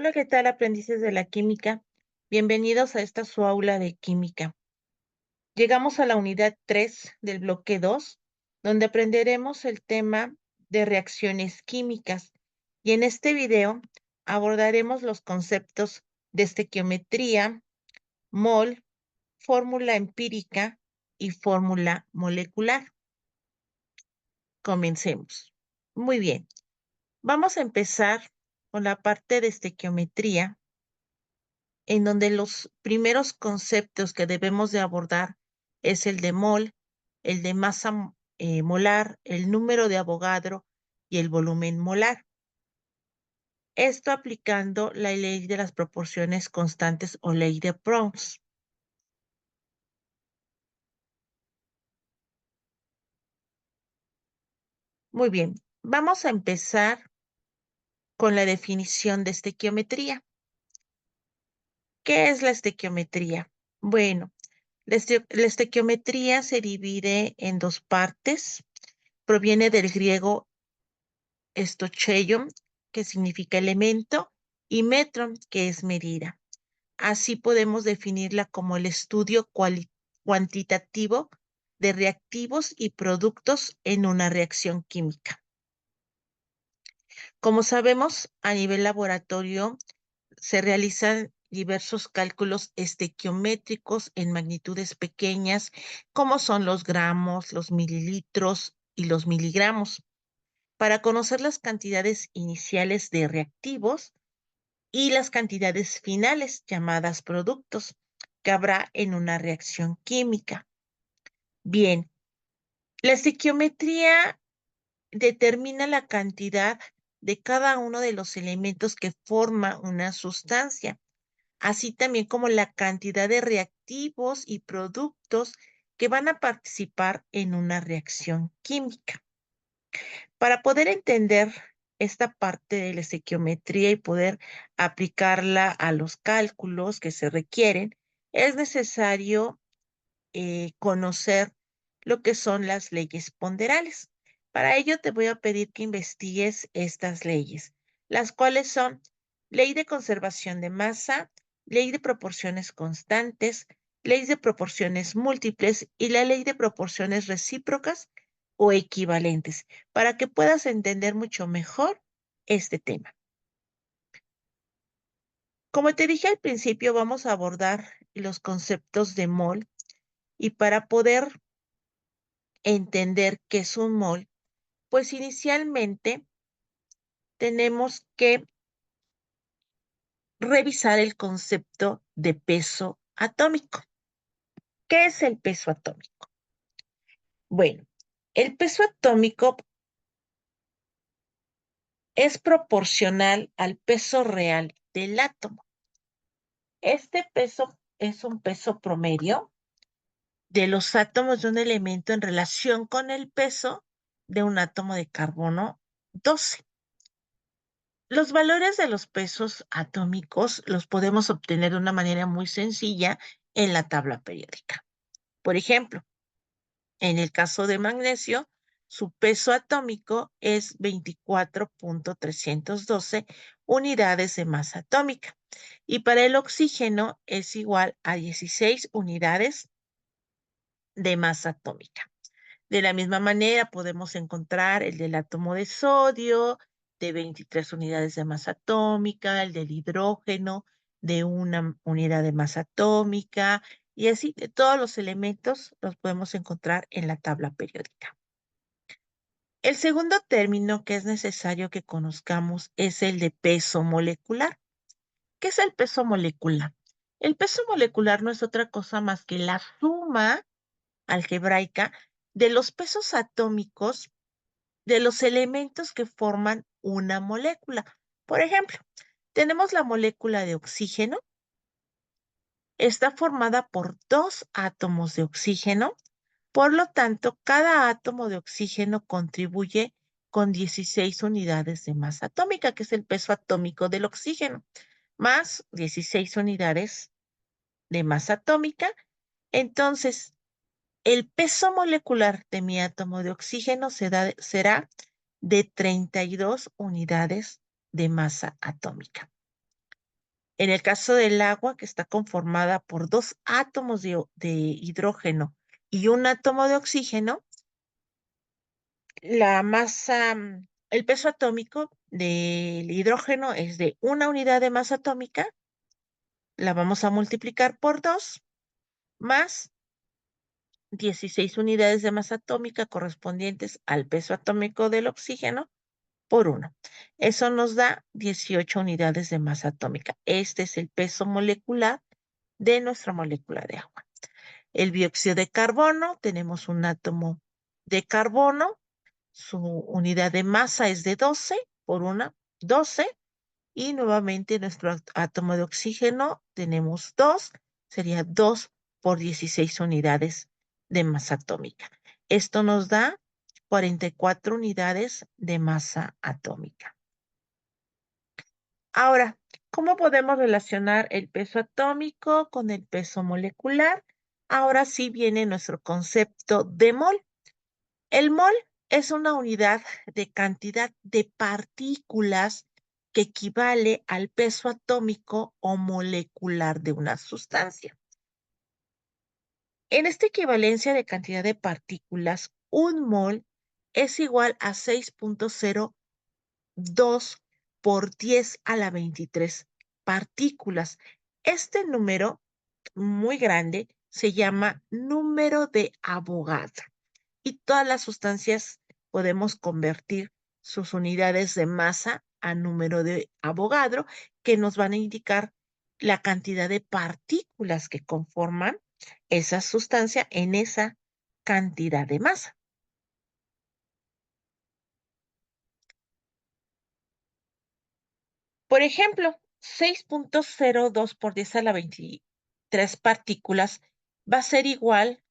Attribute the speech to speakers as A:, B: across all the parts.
A: Hola, ¿qué tal, aprendices de la química? Bienvenidos a esta su aula de química. Llegamos a la unidad 3 del bloque 2, donde aprenderemos el tema de reacciones químicas. Y en este video abordaremos los conceptos de estequiometría, mol, fórmula empírica y fórmula molecular. Comencemos. Muy bien, vamos a empezar con la parte de estequiometría, en donde los primeros conceptos que debemos de abordar es el de mol, el de masa molar, el número de Avogadro y el volumen molar. Esto aplicando la ley de las proporciones constantes o ley de Proust. Muy bien, vamos a empezar con la definición de estequiometría. ¿Qué es la estequiometría? Bueno, la estequiometría se divide en dos partes. Proviene del griego stoicheion, que significa elemento, y metron, que es medida. Así podemos definirla como el estudio cuantitativo de reactivos y productos en una reacción química. Como sabemos, a nivel laboratorio se realizan diversos cálculos estequiométricos en magnitudes pequeñas, como son los gramos, los mililitros y los miligramos, para conocer las cantidades iniciales de reactivos y las cantidades finales, llamadas productos, que habrá en una reacción química. Bien, la estequiometría determina la cantidad de cada uno de los elementos que forma una sustancia, así también como la cantidad de reactivos y productos que van a participar en una reacción química. Para poder entender esta parte de la estequiometría y poder aplicarla a los cálculos que se requieren, es necesario conocer lo que son las leyes ponderales. Para ello te voy a pedir que investigues estas leyes, las cuales son ley de conservación de masa, ley de proporciones constantes, ley de proporciones múltiples y la ley de proporciones recíprocas o equivalentes, para que puedas entender mucho mejor este tema. Como te dije al principio, vamos a abordar los conceptos de mol, y para poder entender qué es un mol, pues inicialmente tenemos que revisar el concepto de peso atómico. ¿Qué es el peso atómico? Bueno, el peso atómico es proporcional al peso real del átomo. Este peso es un peso promedio de los átomos de un elemento en relación con el peso de un átomo de carbono 12. Los valores de los pesos atómicos los podemos obtener de una manera muy sencilla en la tabla periódica. Por ejemplo, en el caso de magnesio, su peso atómico es 24.312 unidades de masa atómica. Y para el oxígeno es igual a 16 unidades de masa atómica. De la misma manera, podemos encontrar el del átomo de sodio, de 23 unidades de masa atómica, el del hidrógeno, de 1 unidad de masa atómica, y así de todos los elementos los podemos encontrar en la tabla periódica. El segundo término que es necesario que conozcamos es el de peso molecular. ¿Qué es el peso molecular? El peso molecular no es otra cosa más que la suma algebraica de los pesos atómicos de los elementos que forman una molécula. Por ejemplo, tenemos la molécula de oxígeno. Está formada por 2 átomos de oxígeno. Por lo tanto, cada átomo de oxígeno contribuye con 16 unidades de masa atómica, que es el peso atómico del oxígeno, más 16 unidades de masa atómica. Entonces, el peso molecular de mi átomo de oxígeno será de 32 unidades de masa atómica. En el caso del agua, que está conformada por dos átomos de hidrógeno y un átomo de oxígeno, la masa, el peso atómico del hidrógeno es de una unidad de masa atómica, la vamos a multiplicar por 2, más 16 unidades de masa atómica correspondientes al peso atómico del oxígeno por 1. Eso nos da 18 unidades de masa atómica. Este es el peso molecular de nuestra molécula de agua. El dióxido de carbono, tenemos un átomo de carbono, su unidad de masa es de 12 por 1, 12. Y nuevamente nuestro átomo de oxígeno tenemos 2, sería 2 por 16 unidades de masa atómica. Esto nos da 44 unidades de masa atómica. Ahora, ¿cómo podemos relacionar el peso atómico con el peso molecular? Ahora sí viene nuestro concepto de mol. El mol es una unidad de cantidad de partículas que equivale al peso atómico o molecular de una sustancia. En esta equivalencia de cantidad de partículas, un mol es igual a 6.02 por 10 a la 23 partículas. Este número muy grande se llama número de Avogadro. Y todas las sustancias podemos convertir sus unidades de masa a número de Avogadro, que nos van a indicar la cantidad de partículas que conforman esa sustancia en esa cantidad de masa. Por ejemplo, 6.02 por 10 a la 23 partículas va a ser igual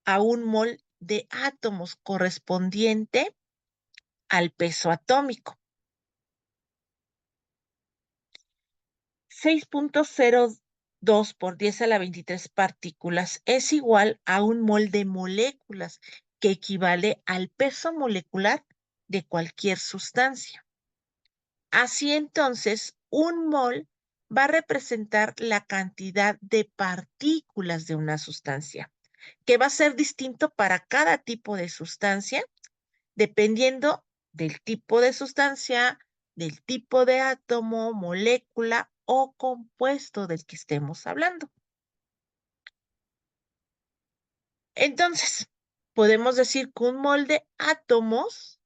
A: a un mol de átomos correspondiente al peso atómico. 6.02 por 10 a la 23 partículas es igual a un mol de moléculas, que equivale al peso molecular de cualquier sustancia. Así entonces, un mol va a representar la cantidad de partículas de una sustancia, que va a ser distinto para cada tipo de sustancia, dependiendo del tipo de sustancia, del tipo de átomo, molécula o compuesto del que estemos hablando. Entonces, podemos decir que un mol de átomos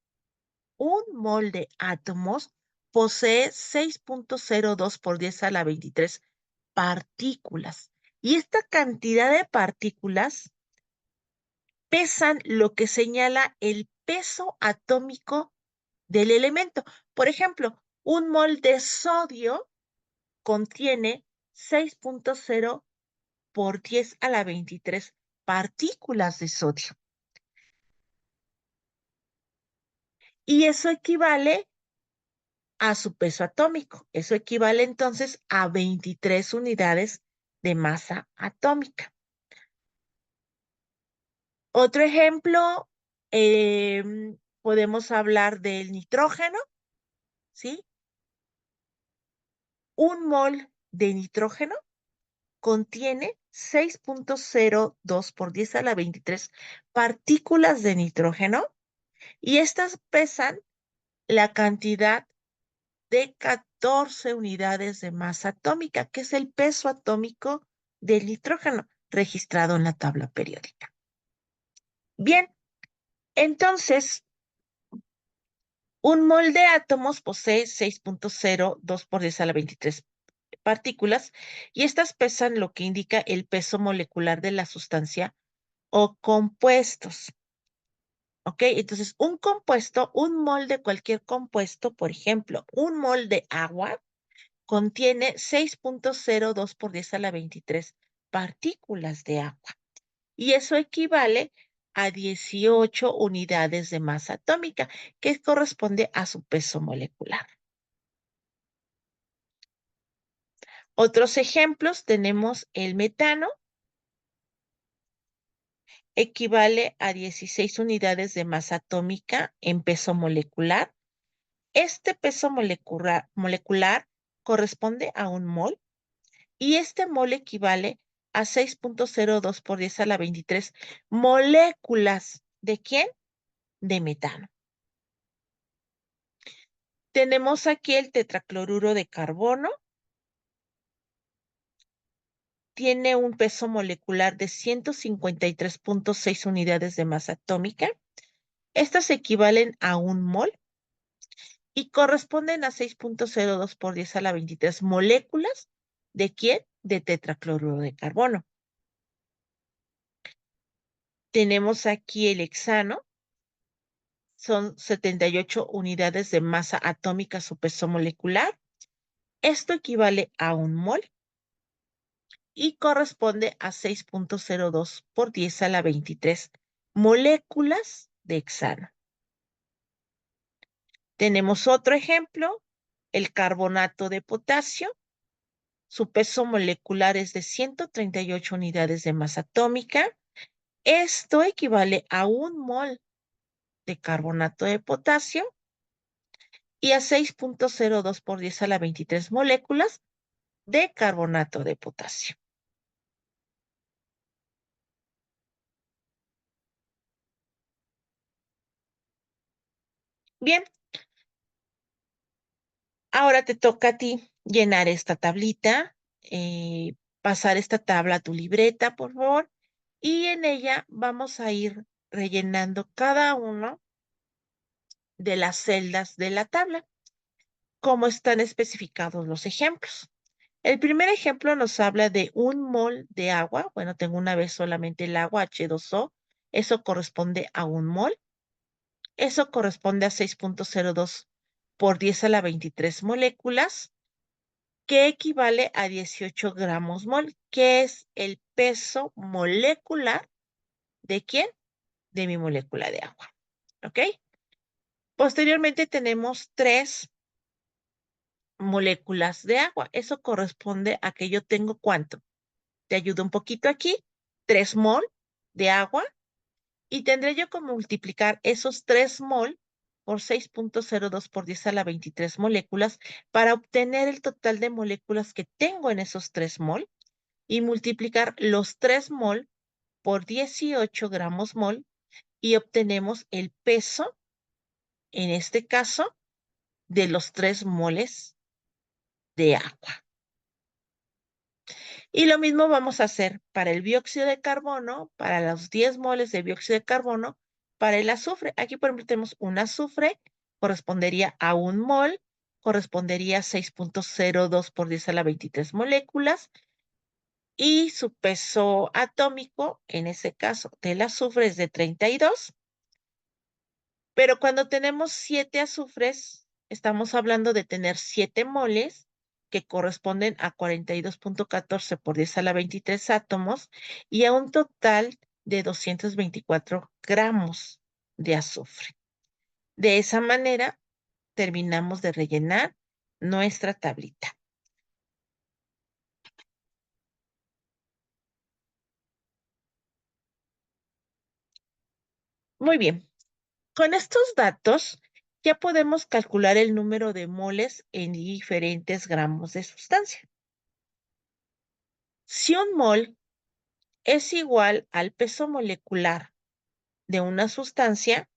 A: posee 6.02 por 10 a la 23 partículas. Y esta cantidad de partículas pesan lo que señala el peso atómico del elemento. Por ejemplo, un mol de sodio contiene 6.0 por 10 a la 23 partículas de sodio. Y eso equivale a su peso atómico. Eso equivale entonces a 23 unidades de masa atómica. Otro ejemplo, podemos hablar del nitrógeno, ¿sí? Un mol de nitrógeno contiene 6.02 por 10 a la 23 partículas de nitrógeno, y estas pesan la cantidad de 14 unidades de masa atómica, que es el peso atómico del nitrógeno registrado en la tabla periódica. Bien, entonces, un mol de átomos posee 6.02 por 10 a la 23 partículas, y estas pesan lo que indica el peso molecular de la sustancia o compuestos. ¿Ok? Entonces, un mol de cualquier compuesto, por ejemplo, un mol de agua, contiene 6.02 por 10 a la 23 partículas de agua. Y eso equivale a 18 unidades de masa atómica, que corresponde a su peso molecular. Otros ejemplos, tenemos el metano, equivale a 16 unidades de masa atómica en peso molecular. Este peso molecular corresponde a un mol y este mol equivale a 6.02 por 10 a la 23 moléculas. ¿De quién? De metano. Tenemos aquí el tetracloruro de carbono. Tiene un peso molecular de 153.6 unidades de masa atómica. Estas equivalen a un mol y corresponden a 6.02 por 10 a la 23 moléculas. ¿De quién? De tetracloruro de carbono. Tenemos aquí el hexano. Son 78 unidades de masa atómica su peso molecular. Esto equivale a un mol y corresponde a 6.02 por 10 a la 23 moléculas de hexano. Tenemos otro ejemplo, el carbonato de potasio. Su peso molecular es de 138 unidades de masa atómica. Esto equivale a un mol de carbonato de potasio y a 6.02 por 10 a la 23 moléculas de carbonato de potasio. Bien, ahora te toca a ti llenar esta tablita, pasar esta tabla a tu libreta, por favor, y en ella vamos a ir rellenando cada uno de las celdas de la tabla, como están especificados los ejemplos. El primer ejemplo nos habla de un mol de agua. Bueno, tengo una vez solamente el agua H2O. Eso corresponde a un mol. Eso corresponde a 6.02 por 10 a la 23 moléculas, que equivale a 18 gramos mol, que es el peso molecular de ¿quién? De mi molécula de agua. ¿Ok? Posteriormente tenemos 3 moléculas de agua. Eso corresponde a que yo tengo ¿cuánto? Te ayudo un poquito aquí. 3 mol de agua y tendré yo que multiplicar esos 3 mol por 6.02 por 10 a la 23 moléculas para obtener el total de moléculas que tengo en esos 3 mol y multiplicar los 3 mol por 18 gramos mol y obtenemos el peso, en este caso, de los 3 moles de agua. Y lo mismo vamos a hacer para el dióxido de carbono, para los 10 moles de dióxido de carbono, para el azufre. Aquí, por ejemplo, tenemos un azufre, correspondería a un mol, correspondería a 6.02 por 10 a la 23 moléculas, y su peso atómico, en ese caso del azufre, es de 32. Pero cuando tenemos 7 azufres, estamos hablando de tener 7 moles que corresponden a 42.14 por 10 a la 23 átomos y a un total de 224 gramos de azufre. De esa manera, terminamos de rellenar nuestra tablita. Muy bien. Con estos datos, ya podemos calcular el número de moles en diferentes gramos de sustancia. Si un mol es igual al peso molecular de una sustancia,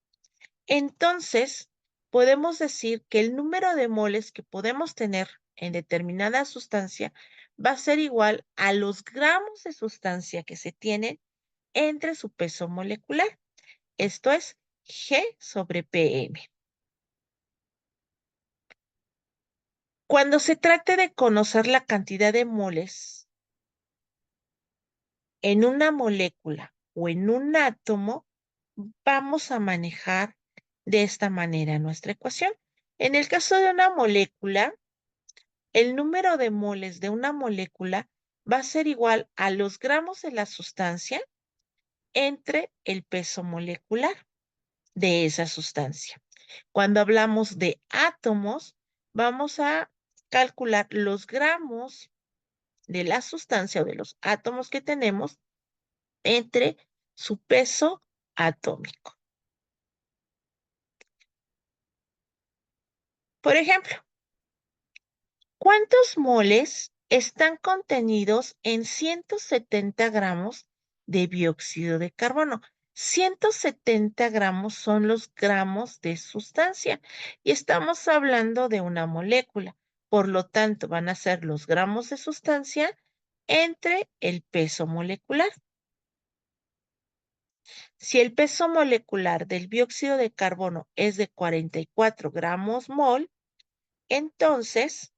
A: entonces podemos decir que el número de moles que podemos tener en determinada sustancia va a ser igual a los gramos de sustancia que se tienen entre su peso molecular. Esto es G sobre PM. Cuando se trate de conocer la cantidad de moles en una molécula o en un átomo, vamos a manejar de esta manera nuestra ecuación. En el caso de una molécula, el número de moles de una molécula va a ser igual a los gramos de la sustancia entre el peso molecular de esa sustancia. Cuando hablamos de átomos, vamos a calcular los gramos de la sustancia o de los átomos que tenemos entre su peso atómico. Por ejemplo, ¿Cuántos moles están contenidos en 170 gramos de dióxido de carbono? 170 gramos son los gramos de sustancia y estamos hablando de una molécula. Por lo tanto, van a ser los gramos de sustancia entre el peso molecular. Si el peso molecular del dióxido de carbono es de 44 gramos mol, entonces,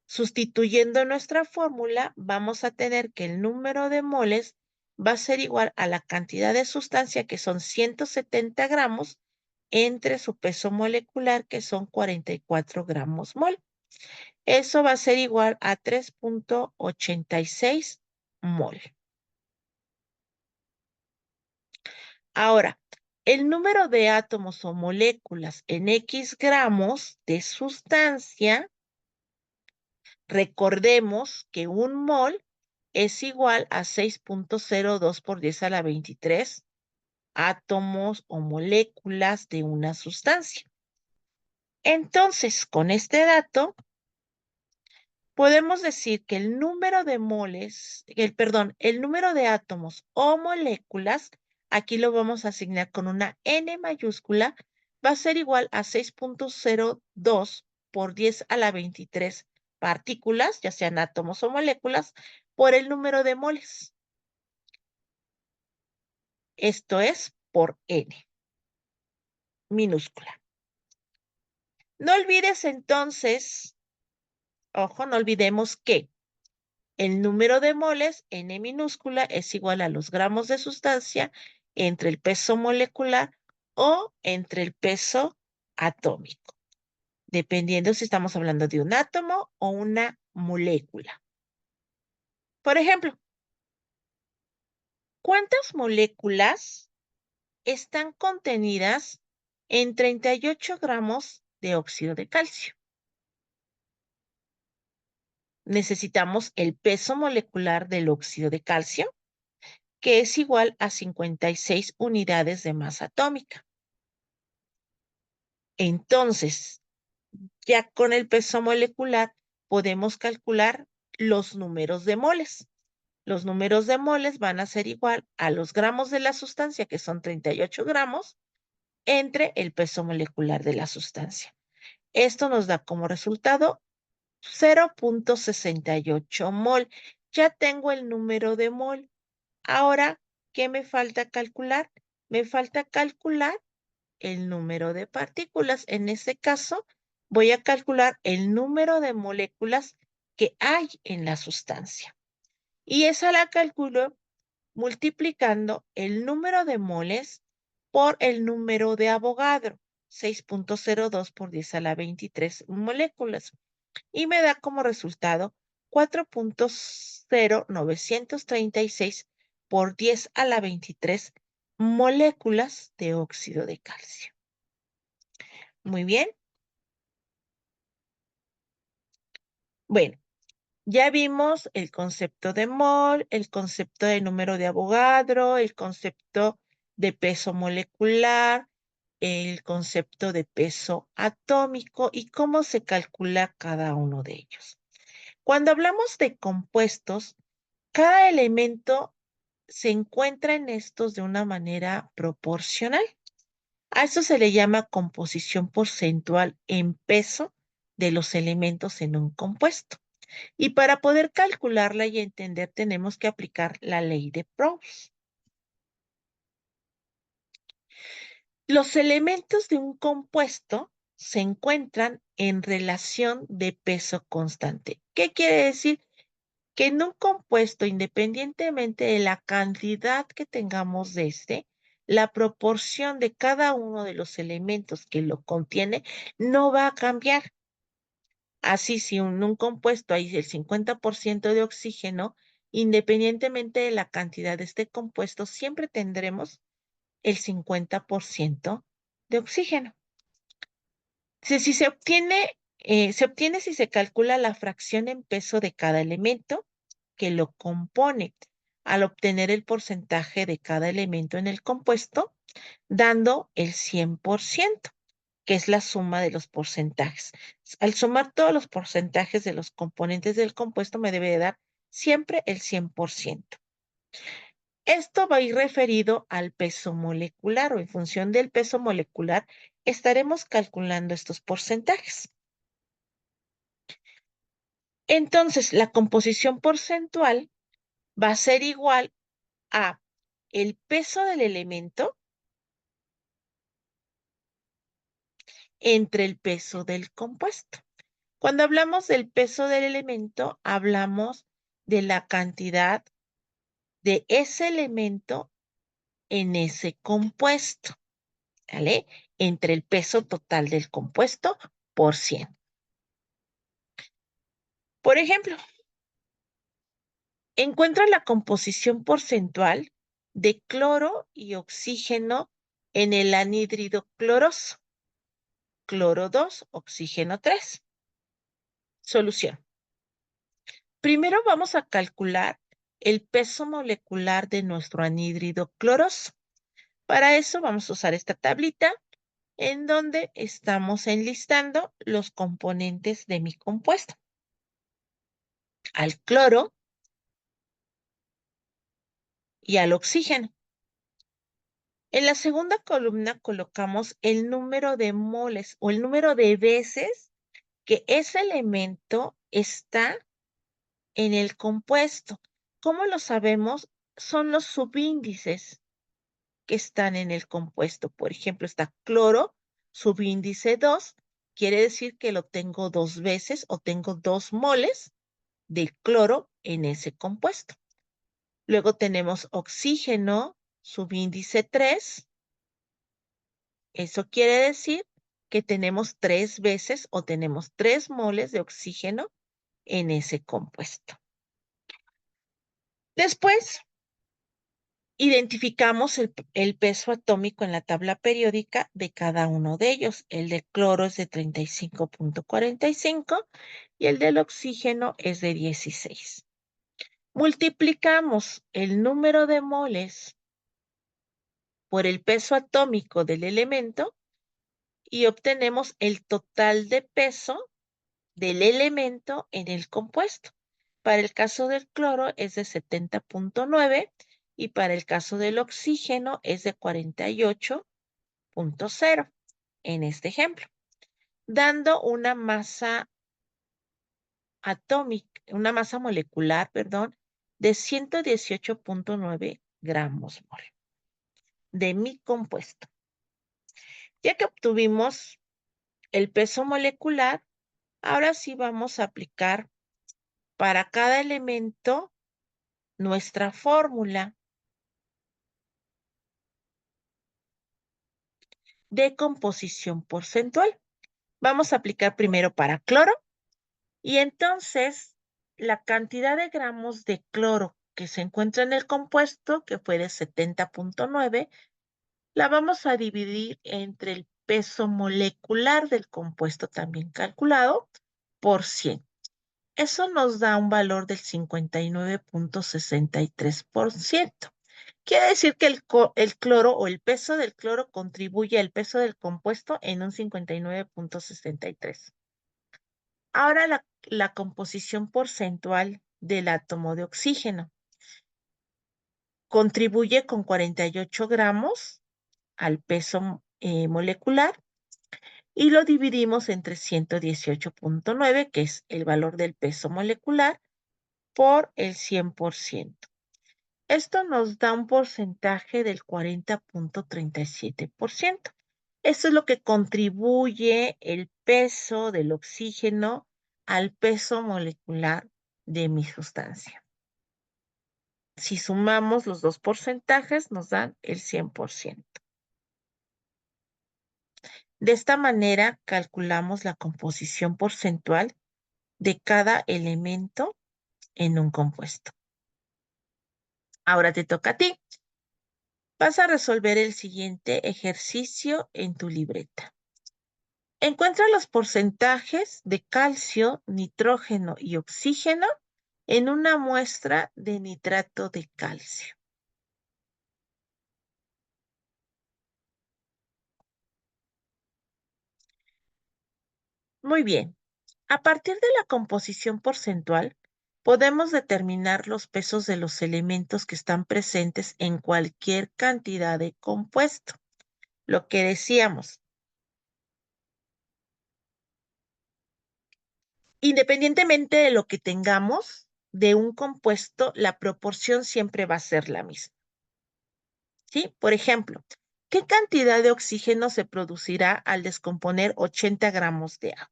A: sustituyendo nuestra fórmula, vamos a tener que el número de moles va a ser igual a la cantidad de sustancia, que son 170 gramos, entre su peso molecular, que son 44 gramos mol. Eso va a ser igual a 3,86 mol. Ahora, el número de átomos o moléculas en X gramos de sustancia, recordemos que un mol es igual a 6,02 por 10 a la 23 átomos o moléculas de una sustancia. Entonces, con este dato, podemos decir que el número de moles, el número de átomos o moléculas, aquí lo vamos a asignar con una N mayúscula, va a ser igual a 6,02 por 10 a la 23 partículas, ya sean átomos o moléculas, por el número de moles. Esto es por N minúscula. No olvides entonces, ojo, no olvidemos que el número de moles, N minúscula, es igual a los gramos de sustancia entre el peso molecular o entre el peso atómico, dependiendo si estamos hablando de un átomo o una molécula. Por ejemplo, ¿cuántas moléculas están contenidas en 38 gramos de óxido de calcio? Necesitamos el peso molecular del óxido de calcio, que es igual a 56 unidades de masa atómica. Entonces, ya con el peso molecular podemos calcular los números de moles. Los números de moles van a ser igual a los gramos de la sustancia, que son 38 gramos, entre el peso molecular de la sustancia. Esto nos da como resultado 0,68 mol. Ya tengo el número de mol. Ahora, ¿qué me falta calcular? Me falta calcular el número de partículas. En este caso, voy a calcular el número de moléculas que hay en la sustancia. Y esa la calculo multiplicando el número de moles por el número de Avogadro, 6,02 por 10 a la 23 moléculas. Y me da como resultado 4,0936 por 10 a la 23 moléculas de óxido de calcio. Muy bien. Bueno, ya vimos el concepto de mol, el concepto de número de Avogadro, el concepto de peso molecular, el concepto de peso atómico y cómo se calcula cada uno de ellos. Cuando hablamos de compuestos, cada elemento se encuentra en estos de una manera proporcional. A eso se le llama composición porcentual en peso de los elementos en un compuesto. Y para poder calcularla y entender, tenemos que aplicar la ley de Proust. Los elementos de un compuesto se encuentran en relación de peso constante. ¿Qué quiere decir? Que en un compuesto, independientemente de la cantidad que tengamos de este, la proporción de cada uno de los elementos que lo contiene no va a cambiar. Así, si en un compuesto hay el 50% de oxígeno, independientemente de la cantidad de este compuesto, siempre tendremos el 50% de oxígeno. Si se obtiene si se calcula la fracción en peso de cada elemento que lo compone, al obtener el porcentaje de cada elemento en el compuesto, dando el 100%. que es la suma de los porcentajes. Al sumar todos los porcentajes de los componentes del compuesto me debe de dar siempre el 100%. Esto va a ir referido al peso molecular o en función del peso molecular estaremos calculando estos porcentajes. Entonces, la composición porcentual va a ser igual a el peso del elemento entre el peso del compuesto. Cuando hablamos del peso del elemento, hablamos de la cantidad de ese elemento en ese compuesto, ¿vale? Entre el peso total del compuesto por 100. Por ejemplo, encuentra la composición porcentual de cloro y oxígeno en el anhídrido cloroso. Cloro 2, oxígeno 3. Solución. Primero vamos a calcular el peso molecular de nuestro anhídrido cloroso. Para eso vamos a usar esta tablita en donde estamos enlistando los componentes de mi compuesto. Al cloro y al oxígeno. En la segunda columna colocamos el número de moles o el número de veces que ese elemento está en el compuesto. ¿Cómo lo sabemos? Son los subíndices que están en el compuesto. Por ejemplo, está cloro, subíndice 2, quiere decir que lo tengo 2 veces o tengo 2 moles de cloro en ese compuesto. Luego tenemos oxígeno, subíndice 3. Eso quiere decir que tenemos 3 veces o tenemos 3 moles de oxígeno en ese compuesto. Después, identificamos el peso atómico en la tabla periódica de cada uno de ellos. El de cloro es de 35.45 y el del oxígeno es de 16. Multiplicamos el número de moles por el peso atómico del elemento y obtenemos el total de peso del elemento en el compuesto. Para el caso del cloro es de 70.9 y para el caso del oxígeno es de 48.0 en este ejemplo, dando una masa atómica, una masa molecular, perdón, de 118.9 gramos mol de mi compuesto. Ya que obtuvimos el peso molecular, ahora sí vamos a aplicar para cada elemento nuestra fórmula de composición porcentual. Vamos a aplicar primero para cloro y entonces la cantidad de gramos de cloro que se encuentra en el compuesto, que fue de 70.9, la vamos a dividir entre el peso molecular del compuesto también calculado por 100. Eso nos da un valor del 59.63%. Quiere decir que el cloro o el peso del cloro contribuye al peso del compuesto en un 59.63. Ahora la composición porcentual del átomo de oxígeno contribuye con 48 gramos al peso molecular y lo dividimos entre 118.9, que es el valor del peso molecular, por el 100%. Esto nos da un porcentaje del 40.37%. Esto es lo que contribuye el peso del oxígeno al peso molecular de mi sustancia. Si sumamos los dos porcentajes, nos dan el 100%. De esta manera, calculamos la composición porcentual de cada elemento en un compuesto. Ahora te toca a ti. Vas a resolver el siguiente ejercicio en tu libreta. Encuentra los porcentajes de calcio, nitrógeno y oxígeno en una muestra de nitrato de calcio. Muy bien. A partir de la composición porcentual, podemos determinar los pesos de los elementos que están presentes en cualquier cantidad de compuesto. Lo que decíamos, independientemente de lo que tengamos de un compuesto, la proporción siempre va a ser la misma. ¿Sí? Por ejemplo, ¿qué cantidad de oxígeno se producirá al descomponer 80 gramos de agua?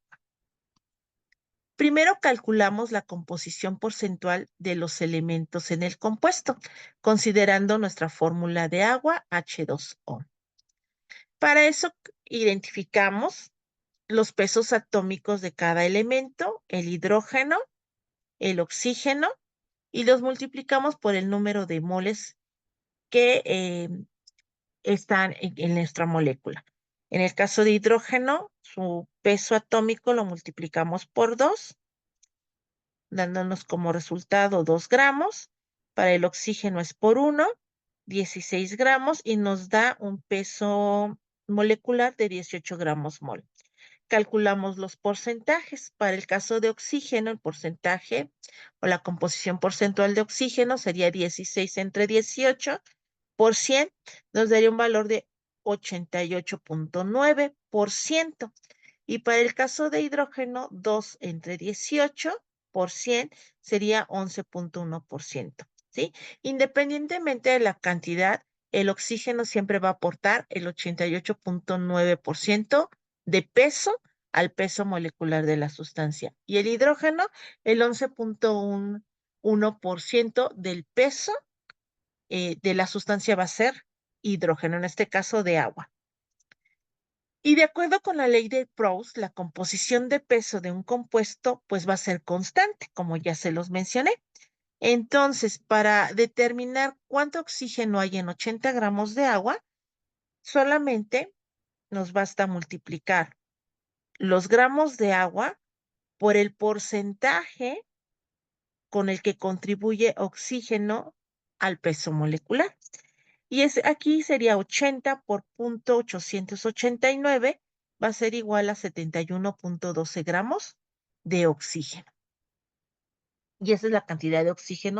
A: Primero calculamos la composición porcentual de los elementos en el compuesto, considerando nuestra fórmula de agua H2O. Para eso identificamos los pesos atómicos de cada elemento, el hidrógeno, el oxígeno, y los multiplicamos por el número de moles que están en nuestra molécula. En el caso de hidrógeno, su peso atómico lo multiplicamos por 2, dándonos como resultado 2 gramos. Para el oxígeno es por 1, 16 gramos, y nos da un peso molecular de 18 gramos mol. Calculamos los porcentajes. Para el caso de oxígeno, el porcentaje o la composición porcentual de oxígeno sería 16 entre 18 por 100, nos daría un valor de 88.9%. Y para el caso de hidrógeno, 2 entre 18 por 100 sería 11.1%. ¿Sí? Independientemente de la cantidad, el oxígeno siempre va a aportar el 88.9% de peso al peso molecular de la sustancia. Y el hidrógeno, el 11.1% del peso de la sustancia va a ser hidrógeno, en este caso de agua. Y de acuerdo con la ley de Proust, la composición de peso de un compuesto pues va a ser constante, como ya se los mencioné. Entonces, para determinar cuánto oxígeno hay en 80 gramos de agua, solamente nos basta multiplicar los gramos de agua por el porcentaje con el que contribuye oxígeno al peso molecular. Y aquí sería 80 por 0.889, va a ser igual a 71.12 gramos de oxígeno. Y esa es la cantidad de oxígeno